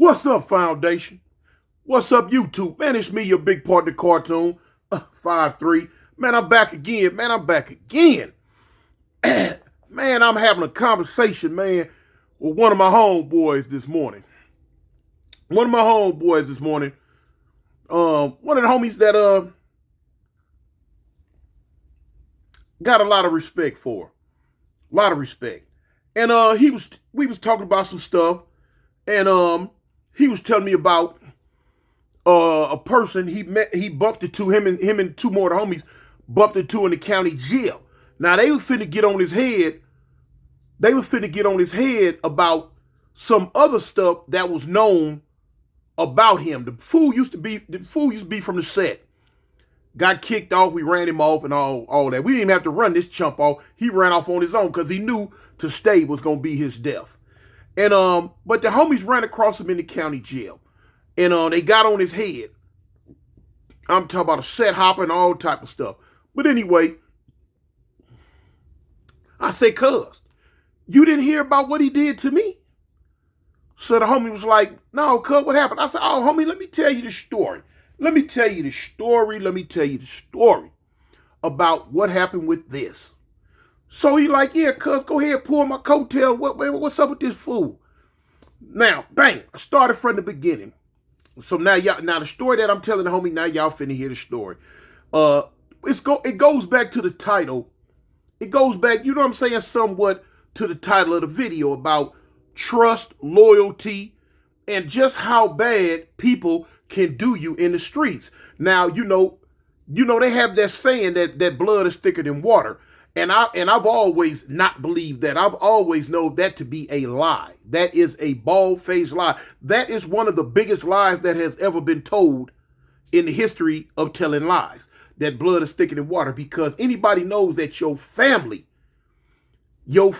What's up, Foundation? What's up, YouTube? Man, it's me, your big partner cartoon, 5'3". Man, I'm back again. Man, I'm having a conversation, man, with one of my homeboys this morning. One of the homies that got a lot of respect for. A lot of respect. And we was talking about some stuff, and he was telling me about a person he bumped into him and two more of the homies bumped into in the county jail. Now they was finna get on his head. They was finna get on his head about some other stuff that was known about him. The fool used to be from the set. Got kicked off, we ran him off and all that. We didn't even have to run this chump off. He ran off on his own because he knew to stay was gonna be his death. And but the homies ran across him in the county jail. And they got on his head. I'm talking about a set hopper and all type of stuff. But anyway, I say, cuz, you didn't hear about what he did to me? So the homie was like, no, cuz, what happened? I said, oh, homie, let me tell you the story. Let me tell you the story about what happened with this. So he like, yeah, cuz, go ahead, pull my coattail. What's up with this fool? Now, bang, I started from the beginning. So now the story that I'm telling the homie, now y'all finna hear the story. It goes back to the title. It goes back, you know what I'm saying, somewhat to the title of the video about trust, loyalty, and just how bad people can do you in the streets. Now, you know they have that saying that blood is thicker than water. And I've always not believed that. I've always known that to be a lie. That is a bald-faced lie. That is one of the biggest lies that has ever been told in the history of telling lies. That blood is thicker than water, because anybody knows that your family 9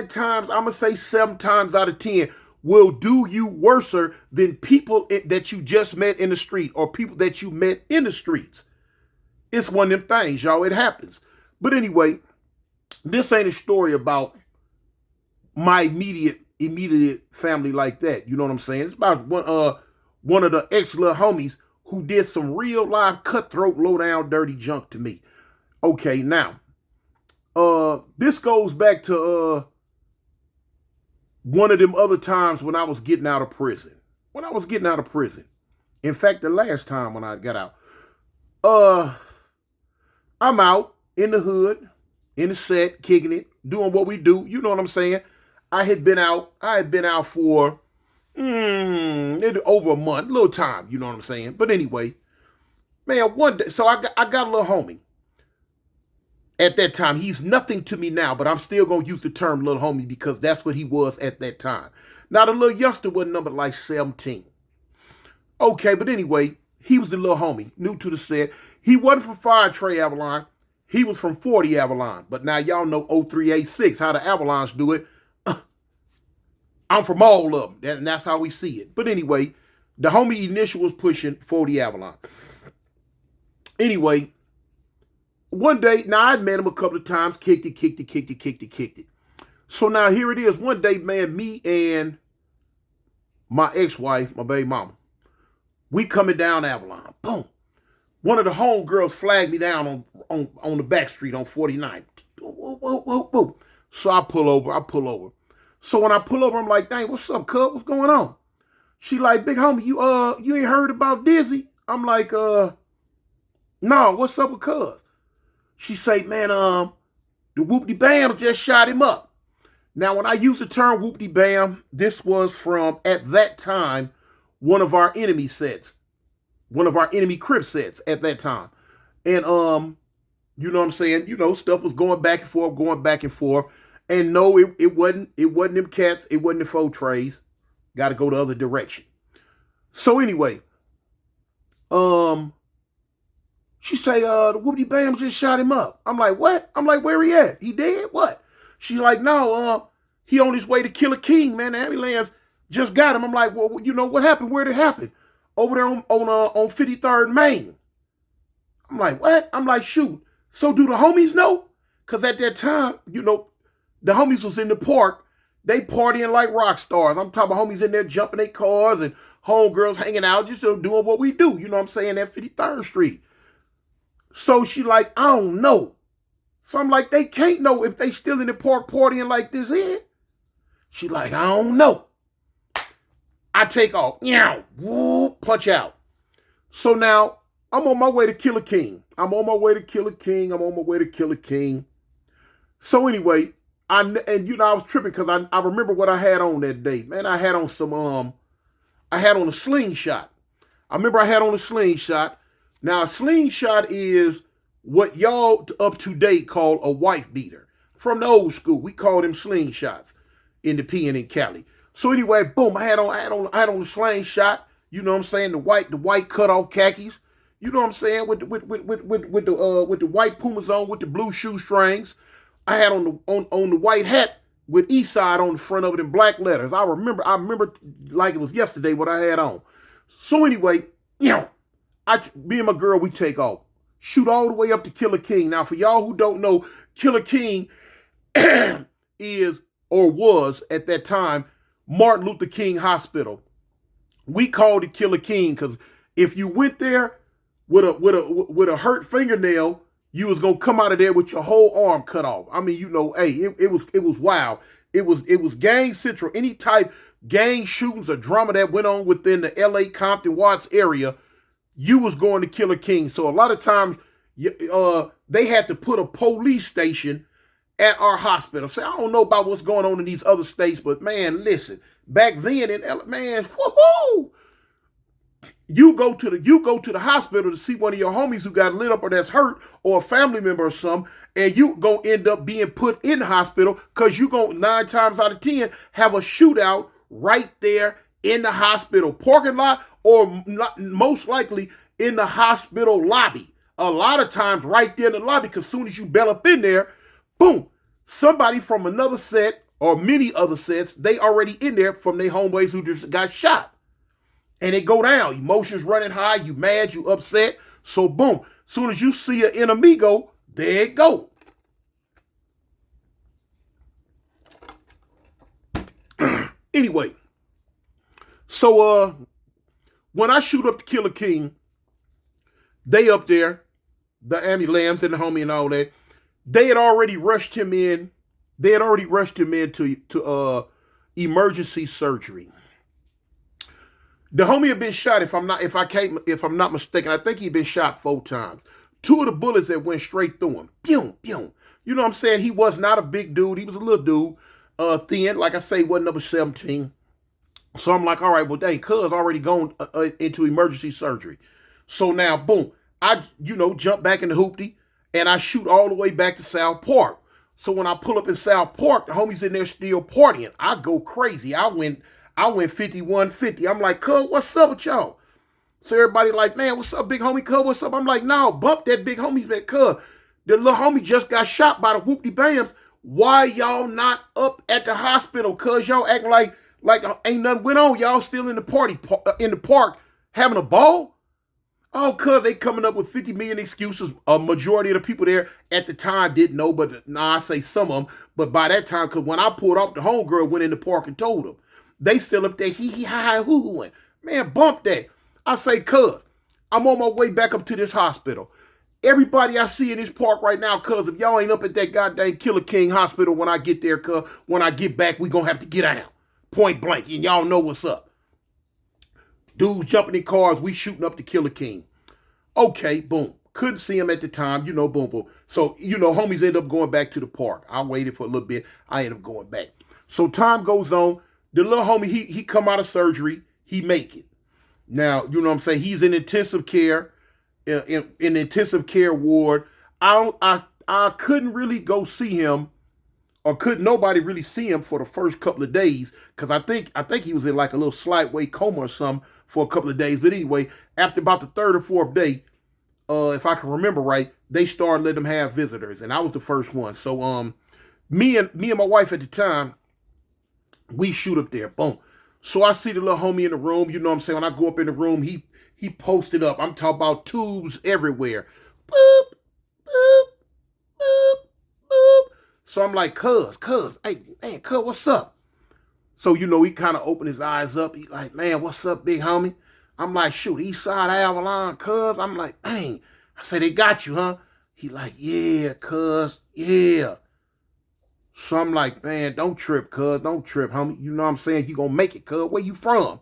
times, I'm going to say 7 times out of 10, will do you worse than people that you just met in the street or people that you met in the streets. It's one of them things, y'all. It happens. But anyway, this ain't a story about my immediate family like that. You know what I'm saying? It's about one of the ex-little homies who did some real live cutthroat, low down, dirty junk to me. Okay, now, this goes back to one of them other times when I was getting out of prison. In fact, the last time when I got out, I'm out in the hood, in the set, kicking it, doing what we do. You know what I'm saying? I had been out for over a month, a little time. You know what I'm saying? But anyway, man, one day, so I got a little homie. At that time, he's nothing to me now, but I'm still gonna use the term little homie because that's what he was at that time. Now the little youngster was numbered like 17. Okay, but anyway, he was the little homie, new to the set. He wasn't from Fire Trey Avalon. He was from 40 Avalon. But now y'all know 0386, how the Avalons do it. I'm from all of them. And that's how we see it. But anyway, the homie initial was pushing 40 Avalon. Anyway, one day, now I met him a couple of times, kicked it. So now here it is. One day, man, me and my ex-wife, my baby mama, we coming down Avalon. Boom. One of the homegirls flagged me down on the back street on 49. Whoa. So I pull over. So when I pull over, I'm like, dang, what's up, cuz? What's going on? She like, big homie, you ain't heard about Dizzy? I'm like, no, what's up with cuz? She say, man, the whoop-de-bam just shot him up. Now, when I use the term whoop-de-bam, this was from, at that time, one of our enemy sets. One of our enemy crib sets at that time. And, you know what I'm saying? You know, stuff was going back and forth. And no, it wasn't them cats. It wasn't the faux trays. Got to go the other direction. So anyway, she say, the whoopty-bam just shot him up. I'm like, what? I'm like, where he at? He dead? What? She like, no, he on his way to kill a king, man. The ambulance just got him. I'm like, well, you know, what happened? Where did it happen? Over there on 53rd Main. I'm like, what? I'm like, shoot. So do the homies know? Because at that time, you know, the homies was in the park They partying like rock stars. I'm talking about homies in there jumping their cars and homegirls hanging out, just doing what we do. You know what I'm saying? At 53rd Street. So she like, I don't know. So I'm like, they can't know if they still in the park partying like this in. She like, I don't know. I take off. Whoop, punch out. So now I'm on my way to Killer King. I'm on my way to Killer King. So anyway, I was tripping because I remember what I had on that day. Man, I had on a slingshot. I remember I had on a slingshot. Now, a slingshot is what y'all up to date call a wife beater. From the old school, we call them slingshots in the PN in Cali. So anyway, boom, I had on the slingshot. You know what I'm saying? The white cutoff khakis. You know what I'm saying? With the white Pumas on with the blue shoestrings. I had on the white hat with East Side on the front of it in black letters. I remember like it was yesterday what I had on. So anyway, me and my girl, we take off. Shoot all the way up to Killer King. Now, for y'all who don't know, Killer King is or was at that time Martin Luther King Hospital. We called it Killer King because if you went there with a hurt fingernail, you was gonna come out of there with your whole arm cut off. I mean, hey, it was wild. It was gang central. Any type gang shootings or drama that went on within the LA Compton Watts area, you was going to Killer King. So a lot of times they had to put a police station at our hospital. So I don't know about what's going on in these other states, but man, listen, back then in LA, man, woohoo! You go to the hospital to see one of your homies who got lit up or that's hurt or a family member or something, and you gonna end up being put in the hospital because you gonna 9 times out of 10 have a shootout right there in the hospital parking lot or most likely in the hospital lobby. A lot of times right there in the lobby because as soon as you bell up in there, boom, somebody from another set or many other sets, they already in there from their homeboys who just got shot. And it go down. Emotions running high. You mad. You upset. So boom. Soon as you see an enemigo, there it go. Anyway. So when I shoot up the Killer King, they up there, the Amy Lambs and the homie and all that, they had already rushed him in. They had already rushed him into emergency surgery. The homie had been shot, if I'm not mistaken, I think he'd been shot 4 times. 2 of the bullets that went straight through him. Pew, pew. You know what I'm saying? He was not a big dude. He was a little dude. Thin, like I say, wasn't number 17. So I'm like, all right, well, dang, cuz already gone into emergency surgery. So now, boom, I, jump back in the hoopty, and I shoot all the way back to South Park. So when I pull up in South Park, the homies in there still partying. I go crazy. I went 51-50. I'm like, cuz, what's up with y'all? So everybody like, man, what's up, big homie? Cuz, what's up? I'm like, no, bump that big homie's back, cuz. The little homie just got shot by the whoopty bams. Why y'all not up at the hospital? Cuz y'all acting like ain't nothing went on. Y'all still in the in the park having a ball? Oh, cuz they coming up with 50 million excuses. A majority of the people there at the time didn't know, but I say some of them. But by that time, cuz when I pulled off, the homegirl went in the park and told them. They still up there hee hee hi hoo-hooing. Man, bump that. I say, cuz, I'm on my way back up to this hospital. Everybody I see in this park right now, cuz, if y'all ain't up at that goddamn Killer King hospital when I get there, cuz, when I get back, we gonna have to get out. Point blank, and y'all know what's up. Dudes jumping in cars, we shooting up the Killer King. Okay, boom. Couldn't see him at the time, boom, boom. So, homies end up going back to the park. I waited for a little bit. I ended up going back. So time goes on. The little homie, he come out of surgery. He make it. Now, you know what I'm saying? He's in intensive care, in intensive care ward. I couldn't really go see him, or could nobody really see him for the first couple of days, because I think he was in like a little slight weight coma or something for a couple of days. But anyway, after about the 3rd or 4th day, if I can remember right, they started letting them have visitors, and I was the first one. So me and my wife at the time, we shoot up there, boom. So I see the little homie in the room, you know what I'm saying? When I go up in the room, he posted up. I'm talking about tubes everywhere. Boop, boop, boop, boop. So I'm like, cuz, hey, man, cuz, what's up? So, he kind of opened his eyes up. He like, man, what's up, big homie? I'm like, shoot, East Side Avalon, cuz. I'm like, dang. I say, they got you, huh? He like, yeah, cuz, yeah. So I'm like, man, don't trip, cuz. Don't trip, homie. You know what I'm saying? You gonna make it, cuz. Where you from?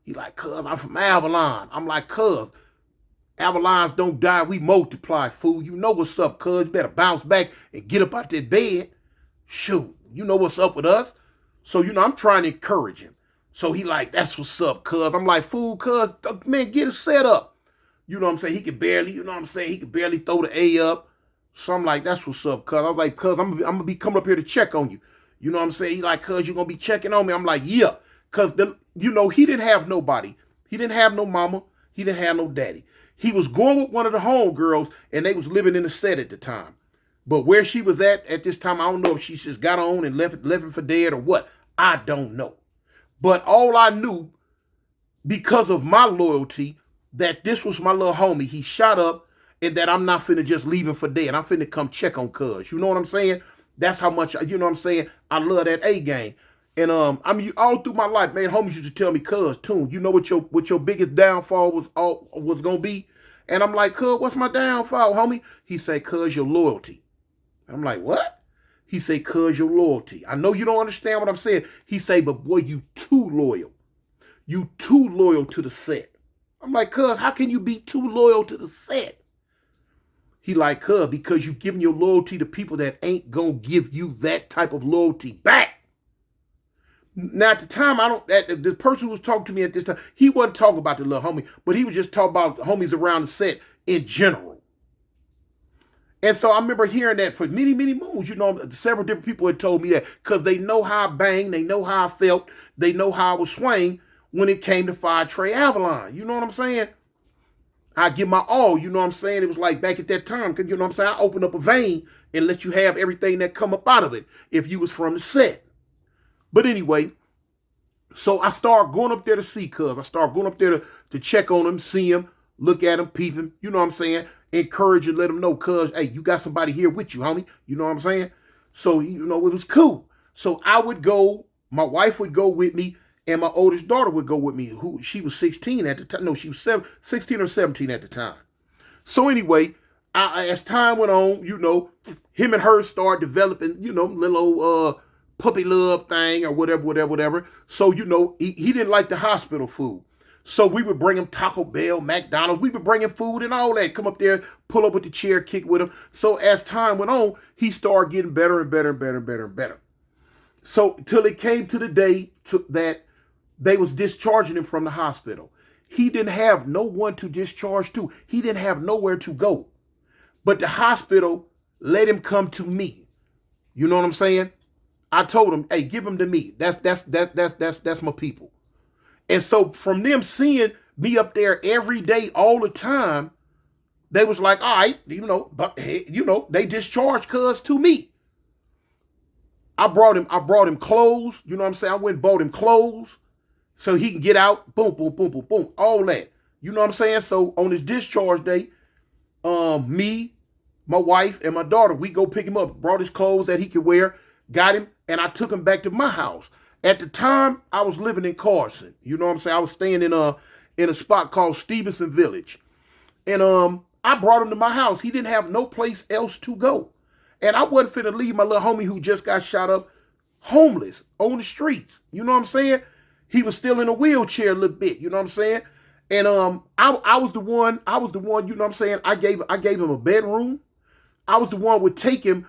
He like, cuz, I'm from Avalon. I'm like, cuz, Avalons don't die, we multiply, fool. You know what's up, cuz. You better bounce back and get up out that bed. Shoot, you know what's up with us. So, I'm trying to encourage him. So he like, that's what's up, cuz. I'm like, fool, cuz, man, get it set up. You know what I'm saying? He could barely, he could barely throw the A up. So I'm like, that's what's up, cuz. I was like, cuz, I'm gonna be coming up here to check on you. You know what I'm saying? He like, cuz, you gonna be checking on me. I'm like, yeah. Cuz, he didn't have nobody. He didn't have no mama. He didn't have no daddy. He was going with one of the homegirls, and they was living in the set at the time. But where she was at this time, I don't know if she just got on and left him for dead or what. I don't know. But all I knew, because of my loyalty, that this was my little homie. He shot up, and that I'm not finna just leave him for dead. I'm finna come check on cuz. You know what I'm saying? That's how much, you know what I'm saying? I love that A game. And I mean, all through my life, man, homies used to tell me, cuz, Tune, you know what your biggest downfall was gonna be? And I'm like, cuz, what's my downfall, homie? He said, cuz, your loyalty. I'm like, what? He say, cuz your loyalty. I know you don't understand what I'm saying. He say, but boy, you too loyal. You too loyal to the set. I'm like, cuz, how can you be too loyal to the set? He like, cuz, because you giving your loyalty to people that ain't gonna give you that type of loyalty back. Now at the time, the person who was talking to me at this time, he wasn't talking about the little homie, but he was just talking about homies around the set in general. And so I remember hearing that for many, many moons. Several different people had told me that because they know how I banged, they know how I felt, they know how I was swaying when it came to Fire Trey Avalon. You know what I'm saying? I give my all, you know what I'm saying? It was like back at that time, because you know what I'm saying? I open up a vein and let you have everything that come up out of it if you was from the set. But anyway, so I started going up there to see cuz. I started going up there to check on him, see him, look at him, peep him, you know what I'm saying? Encourage and let him know, cuz, hey, you got somebody here with you, homie. You know what I'm saying? So, it was cool. So I would go, my wife would go with me, and my oldest daughter would go with me, who she was 16 at the time. No, she was 16 or 17 at the time. So anyway, as time went on, him and her started developing, little old puppy love thing or whatever. So, he didn't like the hospital food. So we would bring him Taco Bell, McDonald's. We would bring him food and all that. Come up there, pull up with the chair, kick with him. So as time went on, he started getting better and better and better and better and better. So till it came to the day that they was discharging him from the hospital. He didn't have no one to discharge to. He didn't have nowhere to go. But the hospital let him come to me. You know what I'm saying? I told him, hey, give him to me. That's my people. And so from them seeing me up there every day, all the time, they was like, all right, they discharged cuz to me. I brought him clothes. You know what I'm saying? I went and bought him clothes so he can get out. Boom, boom, boom, boom, boom. All that. You know what I'm saying? So on his discharge day, me, my wife, and my daughter, we go pick him up, brought his clothes that he could wear, got him, and I took him back to my house. At the time, I was living in Carson. You know what I'm saying? I was staying in a spot called Stevenson Village. And I brought him to my house. He didn't have no place else to go. And I wasn't finna leave my little homie who just got shot up homeless on the streets. You know what I'm saying? He was still in a wheelchair a little bit. You know what I'm saying? And I was the one, you know what I'm saying? I gave him a bedroom. I was the one would take him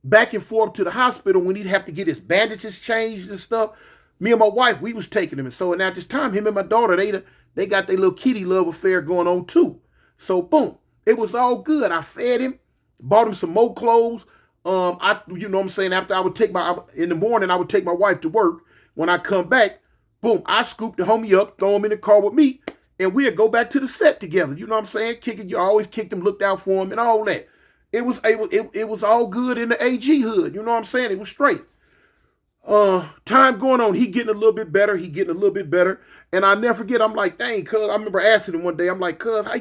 back and forth to the hospital when he'd have to get his bandages changed and stuff. Me and my wife, we was taking him. And so at this time, him and my daughter, they got their little kitty love affair going on too. So boom, it was all good. I fed him, bought him some more clothes. You know what I'm saying? After in the morning, I would take my wife to work. When I come back, boom, I scooped the homie up, throw him in the car with me, and we'd go back to the set together. You know what I'm saying? You always kicked him, looked out for him and all that. It was all good in the AG hood. You know what I'm saying? It was straight. Time going on, he getting a little bit better. And I never forget, I'm like, dang, cuz, I remember asking him one day, I'm like, cuz, how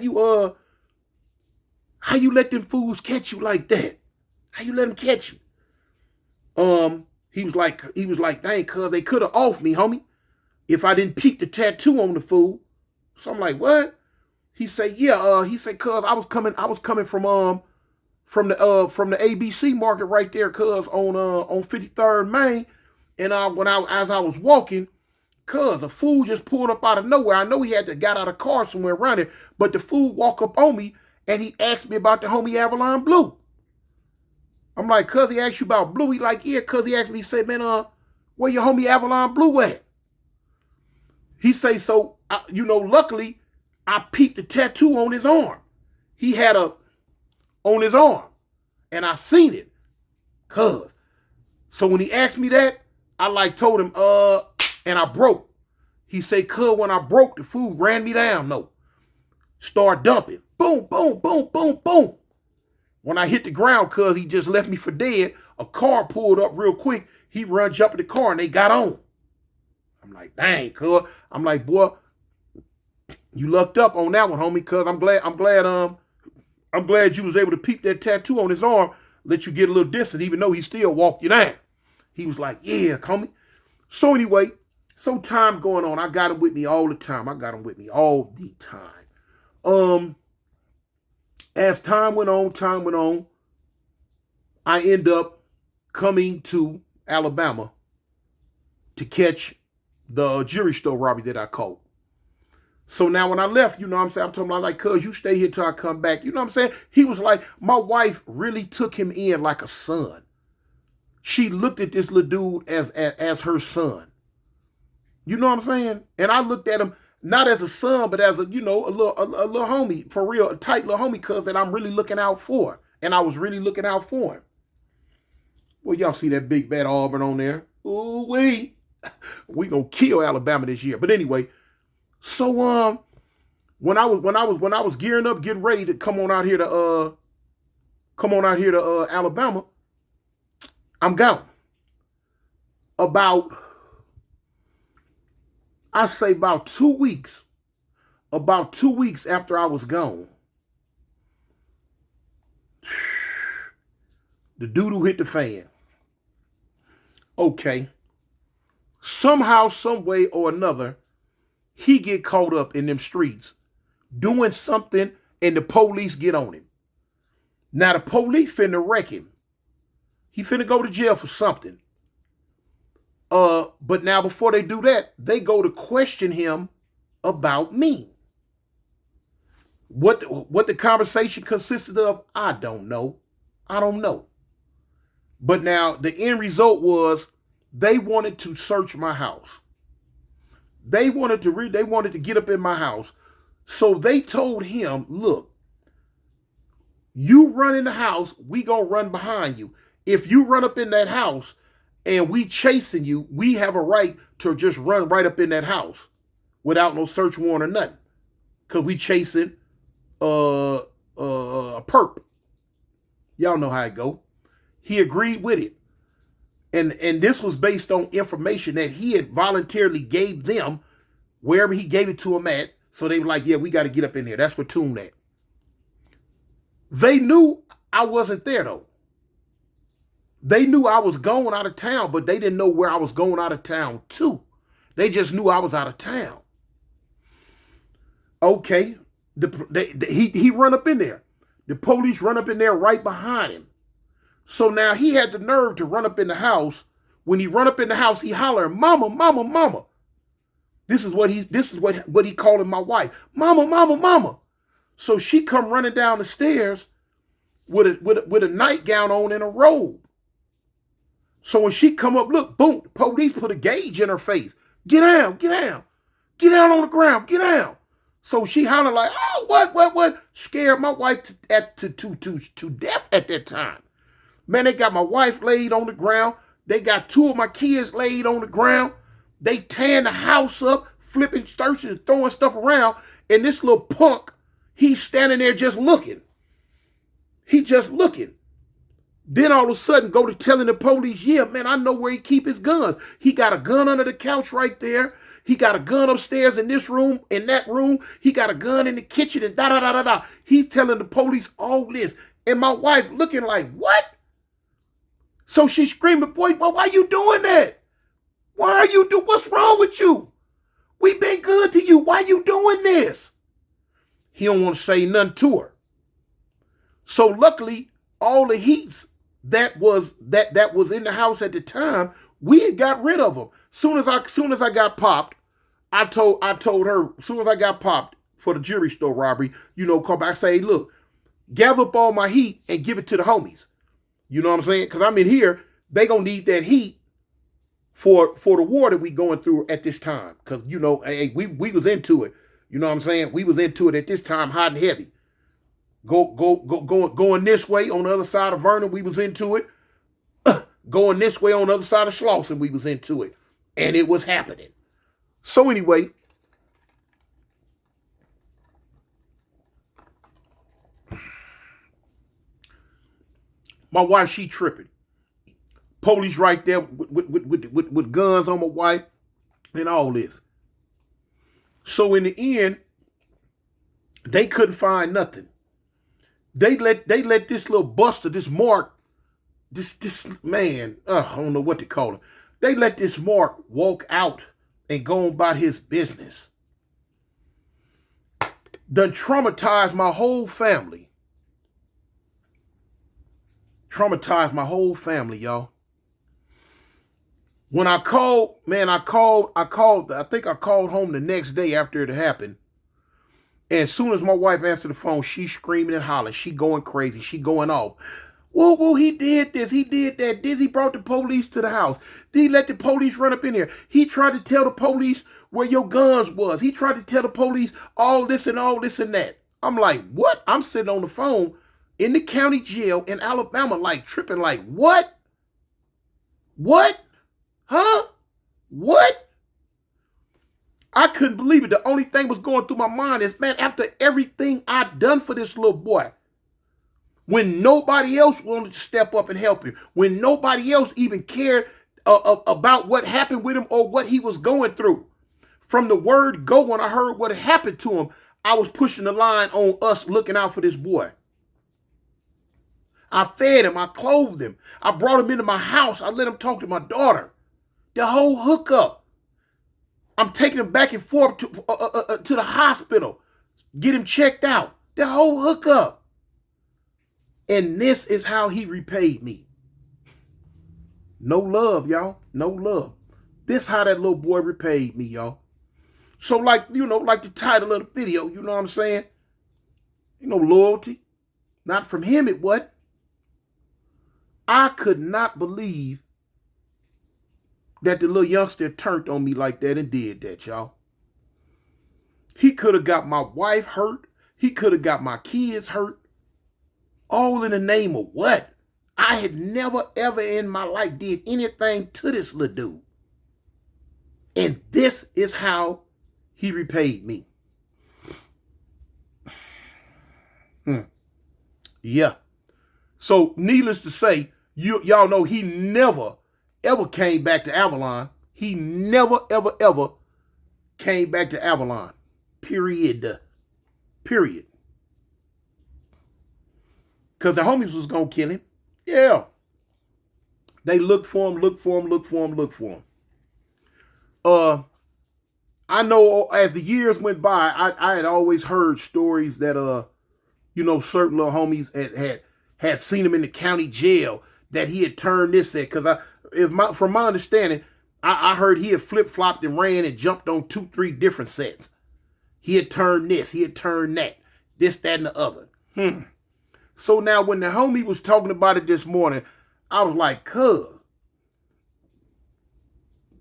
you let them fools catch you like that? How you let them catch you? he was like, dang, cuz they could have offed me, homie, if I didn't peep the tattoo on the fool. So I'm like, what? He said, yeah, he said, cuz I was coming from the ABC market right there, cuz on 53rd Main. And as I was walking, cuz a fool just pulled up out of nowhere. I know he had to got out of car somewhere around it, but the fool walked up on me and he asked me about the homie Avalon Blue. I'm like, cuz he asked you about Blue? He like, yeah, cuz he asked me, he said, man, where your homie Avalon Blue at? He say, so, luckily, I peeped the tattoo on his arm. He had on his arm, and I seen it, cuz. So when he asked me that, I like told him, and I broke. He say, cuz, when I broke, the fool ran me down, no. Start dumping. Boom, boom, boom, boom, boom. When I hit the ground, cuz, he just left me for dead. A car pulled up real quick. He run, jump in the car, and they got on. I'm like, dang, cuz. I'm like, boy, you lucked up on that one, homie, cuz I'm glad you was able to peep that tattoo on his arm, let you get a little distance, even though he still walked you down. He was like, yeah, homie. So anyway, so time going on. I got him with me all the time. As time went on, I end up coming to Alabama to catch the jewelry store robbery that I caught. So now when I left, you know what I'm saying, I'm telling him, like, cuz, you stay here till I come back. You know what I'm saying? He was like, my wife really took him in like a son. She looked at this little dude as her son. You know what I'm saying? And I looked at him not as a son, but as a little homie, for real, a tight little homie, cuz, that I'm really looking out for. And I was really looking out for him. Well, y'all see that big bad Auburn on there? Ooh wee. We gonna kill Alabama this year. But anyway, so when I was gearing up, getting ready to come on out here to Alabama, I'm gone. About 2 weeks. About 2 weeks after I was gone, the doo-doo hit the fan. Okay. Somehow, some way or another, he get caught up in them streets doing something, and the police get on him. Now the police finna wreck him. He finna go to jail for something. But now before they do that, they go to question him about me. What the conversation consisted of, I don't know. But now the end result was they wanted to search my house. They wanted to get up in my house. So they told him, look, you run in the house, we gonna run behind you. If you run up in that house and we chasing you, we have a right to just run right up in that house without no search warrant or nothing. Cause we chasing a perp. Y'all know how it go. He agreed with it. And this was based on information that he had voluntarily gave them wherever he gave it to them at. So they were like, yeah, we got to get up in there. That's where Toon at. They knew I wasn't there, though. They knew I was going out of town, but they didn't know where I was going out of town to. They just knew I was out of town. Okay. He run up in there. The police run up in there right behind him. So now he had the nerve to run up in the house. When he run up in the house, he hollering, mama, mama, mama. This is what he calling my wife. Mama, mama, mama. So she come running down the stairs with a nightgown on and a robe. So when she come up, look, boom, the police put a gauge in her face. Get down, get down. Get down on the ground, get down. So she hollering like, oh, what? Scared my wife to death at that time. Man, they got my wife laid on the ground. They got 2 of my kids laid on the ground. They tearing the house up, flipping, searching, and throwing stuff around. And this little punk, he's standing there just looking. He just looking. Then all of a sudden go to telling the police, yeah, man, I know where he keep his guns. He got a gun under the couch right there. He got a gun upstairs in this room, in that room. He got a gun in the kitchen and da-da-da-da-da. He's telling the police all this. And my wife looking like, what? So she's screaming, boy, why you doing that? Why are you doing, what's wrong with you? We been good to you. Why you doing this? He don't want to say nothing to her. So luckily, all the heats that was in the house at the time, we had got rid of them. Soon as I got popped, I told her, soon as I got popped for the jewelry store robbery, come back, say, look, gather up all my heat and give it to the homies. You know what I'm saying? Because I'm in here, they gonna need that heat for the war that we going through at this time. Because, hey, we was into it. You know what I'm saying? We was into it at this time, hot and heavy. Going this way on the other side of Vernon, we was into it. Going this way on the other side of Slauson, we was into it. And it was happening. So anyway, my wife, she tripping. Police right there with guns on my wife and all this. So in the end, they couldn't find nothing. They let this little buster, this Mark, this man, I don't know what to call him. They let this Mark walk out and go about his business. Done traumatized my whole family. Traumatized my whole family, y'all. When I called, man, I think I called home the next day after it happened. And as soon as my wife answered the phone, she screaming and hollering. She going crazy. She going off. Whoa, he did this. He did that. He brought the police to the house. He let the police run up in here. He tried to tell the police where your guns was. He tried to tell the police all this and that. I'm like, what? I'm sitting on the phone in the county jail in Alabama, like tripping, like, what? What? Huh? What? I couldn't believe it. The only thing was going through my mind is, man, after everything I'd done for this little boy, when nobody else wanted to step up and help him, when nobody else even cared about what happened with him or what he was going through. From the word go, when I heard what had happened to him, I was pushing the line on us looking out for this boy. I fed him. I clothed him. I brought him into my house. I let him talk to my daughter. The whole hookup. I'm taking him back and forth to the hospital. Get him checked out. The whole hookup. And this is how he repaid me. No love, y'all. No love. This how that little boy repaid me, y'all. So like the title of the video, you know what I'm saying? Loyalty. Not from him, it wasn't. I could not believe that the little youngster turned on me like that and did that, y'all. He could have got my wife hurt. He could have got my kids hurt. All in the name of what? I had never, ever in my life did anything to this little dude. And this is how he repaid me. Yeah. So needless to say, y'all know he never, ever came back to Avalon. He never, ever came back to Avalon. Period. Because the homies was going to kill him. Yeah. They looked for him. I know as the years went by, I had always heard stories that, certain little homies had seen him in the county jail, that he had turned this at. Because from my understanding, I heard he had flip-flopped and ran and jumped on 2-3 different sets. He had turned this, he had turned that, this, that, and the other. So now when the homie was talking about it this morning, I was like, cuz,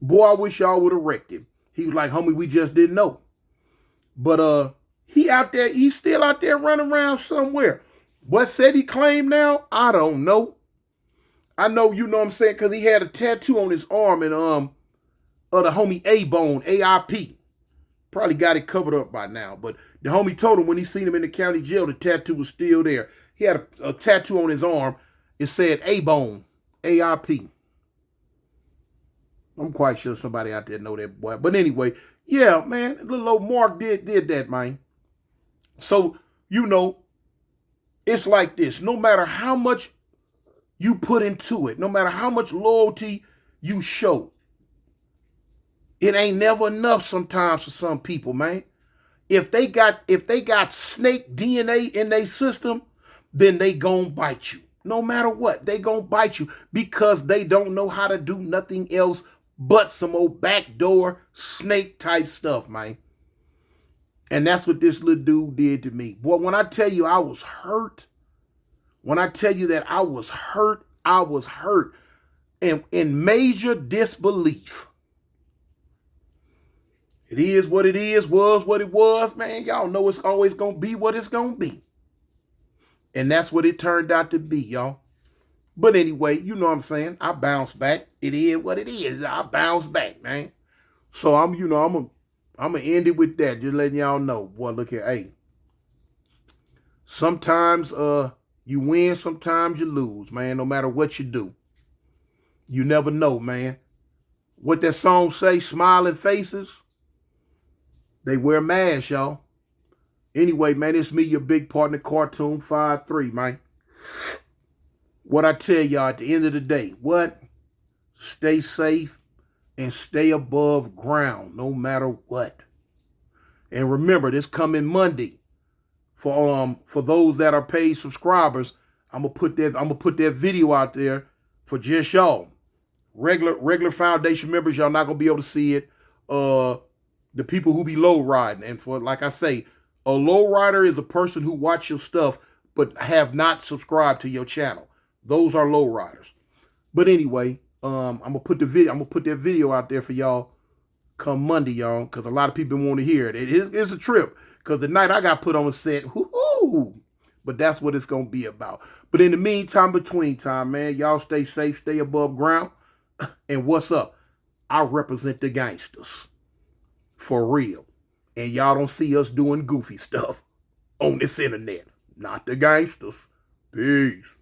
boy, I wish y'all would have wrecked him. He was like, homie, we just didn't know. But he's still out there running around somewhere. What said he claimed now? I don't know. I know, you know what I'm saying, because he had a tattoo on his arm and of the homie A-Bone, AIP. Probably got it covered up by now. But the homie told him when he seen him in the county jail, the tattoo was still there. He had a tattoo on his arm. It said A-Bone, AIP. I'm quite sure somebody out there know that boy. But anyway, yeah, man, little old Mark did that, man. So, it's like this. No matter how much you put into it, no matter how much loyalty you show, it ain't never enough sometimes for some people, man. If they got snake DNA in their system, then they gon' bite you. No matter what, they gon' bite you because they don't know how to do nothing else but some old backdoor snake type stuff, man. And that's what this little dude did to me. Boy, when I tell you I was hurt, when I tell you that I was hurt in major disbelief. It is what it is, was what it was, man. Y'all know it's always going to be what it's going to be. And that's what it turned out to be, y'all. But anyway, you know what I'm saying? I bounced back. It is what it is. I bounced back, man. So I'm going to end it with that. Just letting y'all know. Boy, look here. Hey, sometimes you win, sometimes you lose, man. No matter what you do. You never know, man. What that song say, smiling faces, they wear masks, y'all. Anyway, man, it's me, your big partner, Cartoon 5-3, man. What I tell y'all at the end of the day, what? Stay safe and stay above ground, no matter what. And remember, this coming Monday, for those that are paid subscribers, I'm gonna put that video out there for just y'all. Regular foundation members, y'all not gonna be able to see it. The people who be low riding, and for, like I say, a low rider is a person who watch your stuff but have not subscribed to your channel. Those are low riders. But anyway, I'm gonna put that video out there for y'all come Monday, y'all, because a lot of people want to hear it. It's a trip, because the night I got put on a set, whoo-hoo, but that's what it's gonna be about. But in the meantime, between time, man, y'all stay safe, stay above ground. And what's up? I represent the gangsters. For real. And y'all don't see us doing goofy stuff on this internet. Not the gangsters. Peace.